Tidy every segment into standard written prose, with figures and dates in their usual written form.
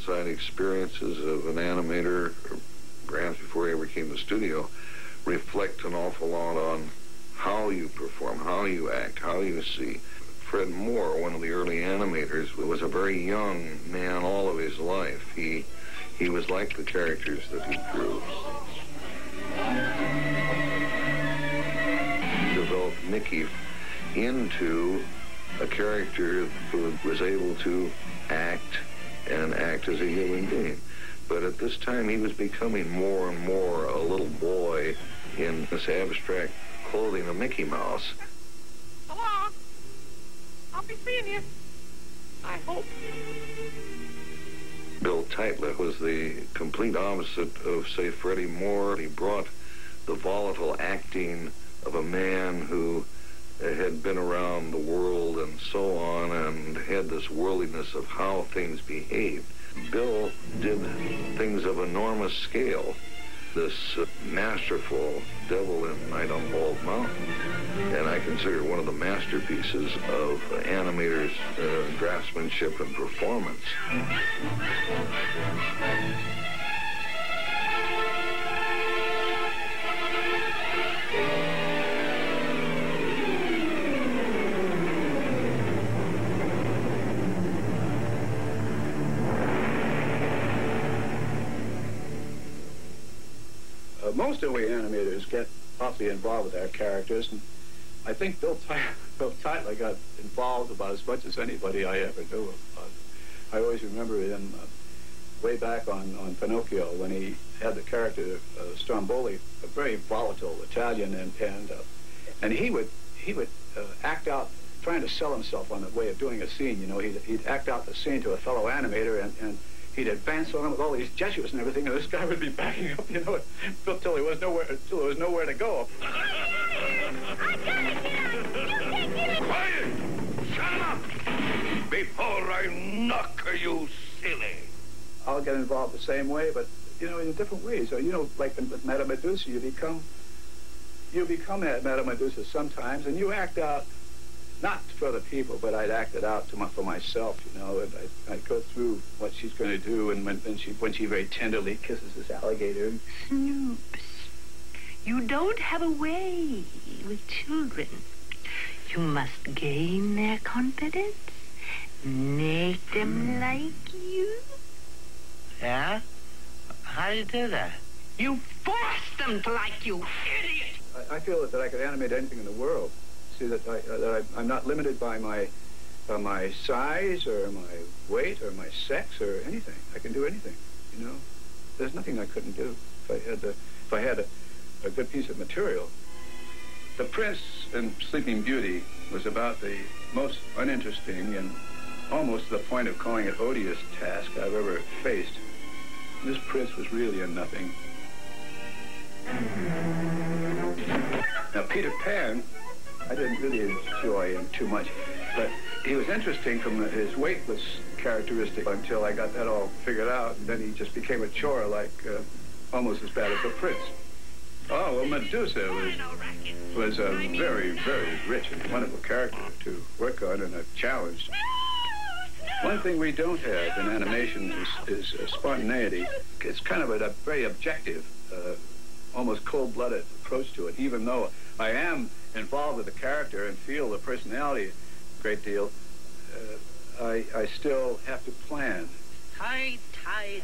outside experiences of an animator, or perhaps before he ever came to the studio, reflect an awful lot on how you perform, how you act, how you see. Fred Moore, one of the early animators, was a very young man all of his life. He was like the characters that he drew. Developed Mickey into a character who was able to act and act as a human being. But at this time, he was becoming more and more a little boy in this abstract clothing of Mickey Mouse. Hello? I'll be seeing you. I hope. Bill Titler was the complete opposite of, say, Freddie Moore. He brought the volatile acting of a man who had been around the world and so on and had this worldliness of how things behaved. Bill did things of enormous scale. This masterful Devil in Night on Bald Mountain, and I consider one of the masterpieces of animators' draftsmanship and performance. Most of we animators get awfully involved with our characters, and I think Bill Titler got involved about as much as anybody I ever knew. I always remember him way back on Pinocchio when he had the character Stromboli, a very volatile Italian, and he would act out trying to sell himself on the way of doing a scene. You know, he'd act out the scene to a fellow animator, and he'd advance on him with all these gestures and everything, and this guy would be backing up, you know, until there was nowhere to go. I got it here! Quiet! Shut up! Before I knock you silly! I'll get involved the same way, but, you know, in different ways. So, you know, like with Madame Medusa, you become Madame Medusa sometimes, and you act out, not for the people, but I'd act it out for myself, you know, and I'd go through what she's going to do, and when she very tenderly kisses this alligator. Snoops, you don't have a way with children. You must gain their confidence, make them like you. Yeah? How do you do that? You force them to like you, idiot! I feel that I could animate anything in the world. See that I'm not limited by my size or my weight or my sex or anything. I can do anything, you know. There's nothing I couldn't do if I had a good piece of material. The Prince in Sleeping Beauty was about the most uninteresting and almost to the point of calling it odious task I've ever faced. This Prince was really a nothing. Now, Peter Pan, I didn't really enjoy him too much, but he was interesting from his weightless characteristic until I got that all figured out, and then he just became a chore, like almost as bad as the Prince. Oh, well, Medusa was a very, very rich and wonderful character to work on and a challenge. One thing we don't have in animation is spontaneity. It's kind of a very objective, almost cold-blooded approach to it, even though I am involved with the character and feel the personality a great deal. I still have to plan. Tide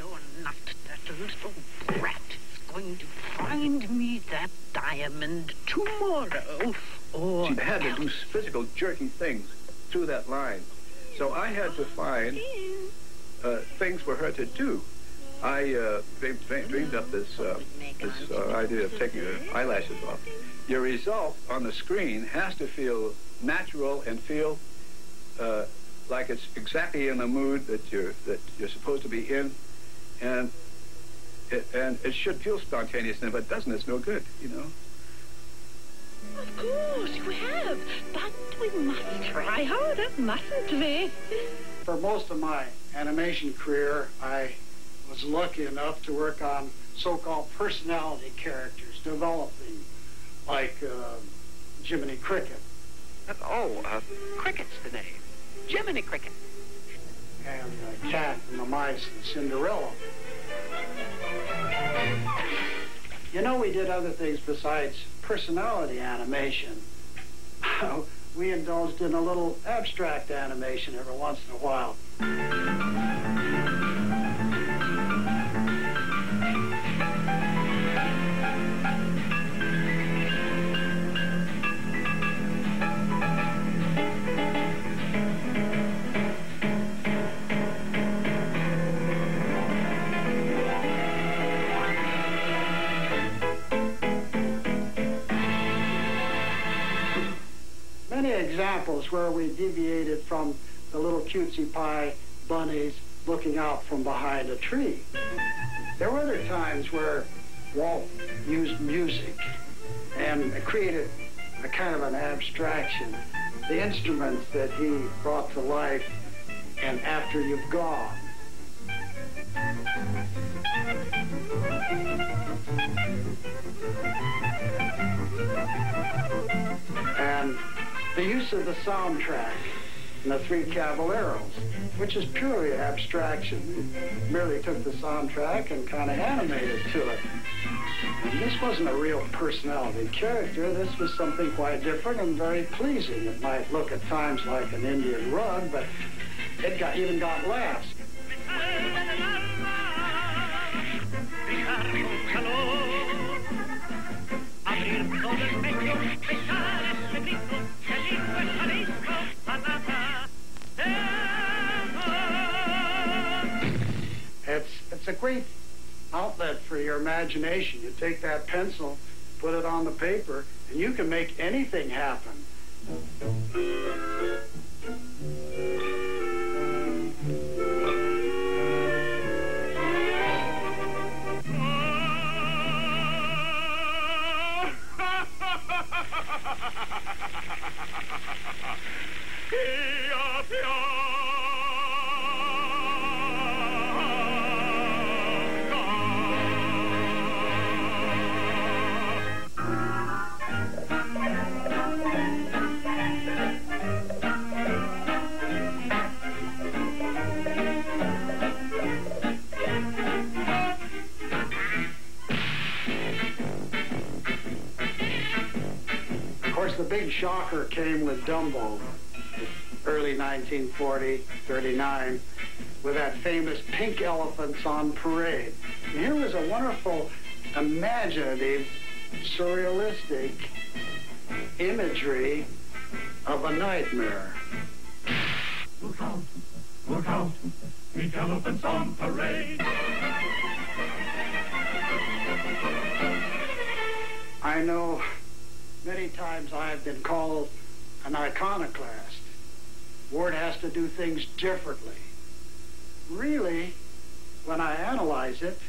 or not, that little brat is going to find me that diamond tomorrow, or she had to do physical, jerky things through that line. So I had to find things for her to do. I dreamed up this idea of taking her eyelashes off. Your result on the screen has to feel natural and feel like it's exactly in the mood that you're supposed to be in, and it should feel spontaneous. And if it doesn't, it's no good, you know. Of course, you have. But we must try harder, mustn't we? For most of my animation career, I was lucky enough to work on so-called personality characters, developing, like Jiminy Cricket. Cricket's the name. Jiminy Cricket. and the Cat and the Mice and Cinderella. You know, we did other things besides personality animation. We indulged in a little abstract animation every once in a while. Many examples where we deviated from the little cutesy pie bunnies looking out from behind a tree. There were other times where Walt used music and created a kind of an abstraction. The instruments that he brought to life and After You've Gone. And the use of the soundtrack in The Three Caballeros, which is purely abstraction. It merely took the soundtrack and kind of animated to it. And this wasn't a real personality character. This was something quite different and very pleasing. It might look at times like an Indian rug, but it even got laughs. It's a great outlet for your imagination. You take that pencil, put it on the paper, and you can make anything happen. The big shocker came with Dumbo, early 1940, 39, with that famous pink elephants on parade. And here was a wonderful, imaginative, surrealistic imagery of a nightmare. Look out, pink elephants on parade. I know many times I've been called an iconoclast. Ward has to do things differently. Really, when I analyze it,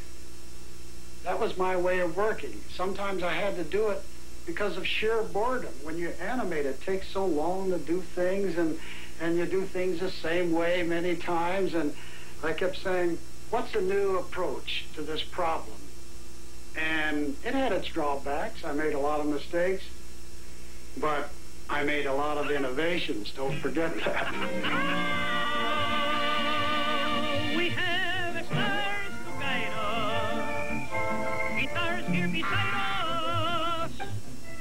that was my way of working. Sometimes I had to do it because of sheer boredom. When you animate, it takes so long to do things, and you do things the same way many times, and I kept saying, what's a new approach to this problem? And it had its drawbacks. I made a lot of mistakes. But I made a lot of innovations, don't forget that. We have stars to guide us, guitars here beside us,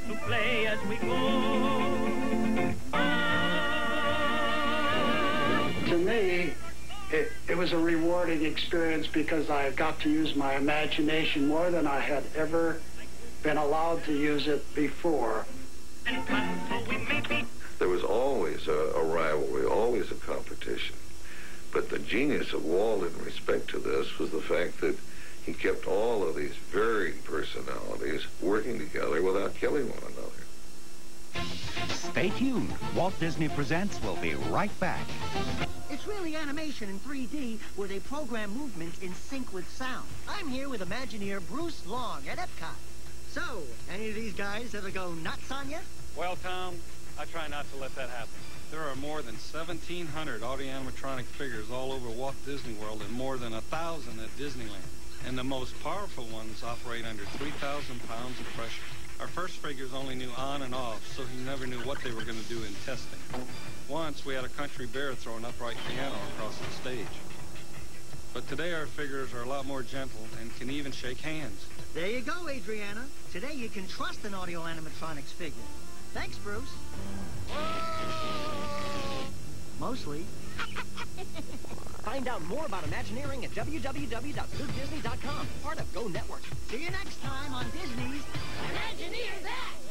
to play as we go. To me, it was a rewarding experience because I got to use my imagination more than I had ever been allowed to use it before. There was always a rivalry, always a competition. But the genius of Walt in respect to this was the fact that he kept all of these varied personalities working together without killing one another. Stay tuned. Walt Disney Presents will be right back. It's really animation in 3D where they program movements in sync with sound. I'm here with Imagineer Bruce Long at Epcot. So, any of these guys ever go nuts on you? Well, Tom, I try not to let that happen. There are more than 1,700 audio-animatronic figures all over Walt Disney World and more than 1,000 at Disneyland. And the most powerful ones operate under 3,000 pounds of pressure. Our first figures only knew on and off, so he never knew what they were going to do in testing. Once, we had a country bear throw an upright piano across the stage. But today, our figures are a lot more gentle and can even shake hands. There you go, Adriana. Today, you can trust an audio animatronics figure. Thanks, Bruce. Mostly. Find out more about Imagineering at www.goodisney.com, part of Go Network. See you next time on Disney's Imagineer That!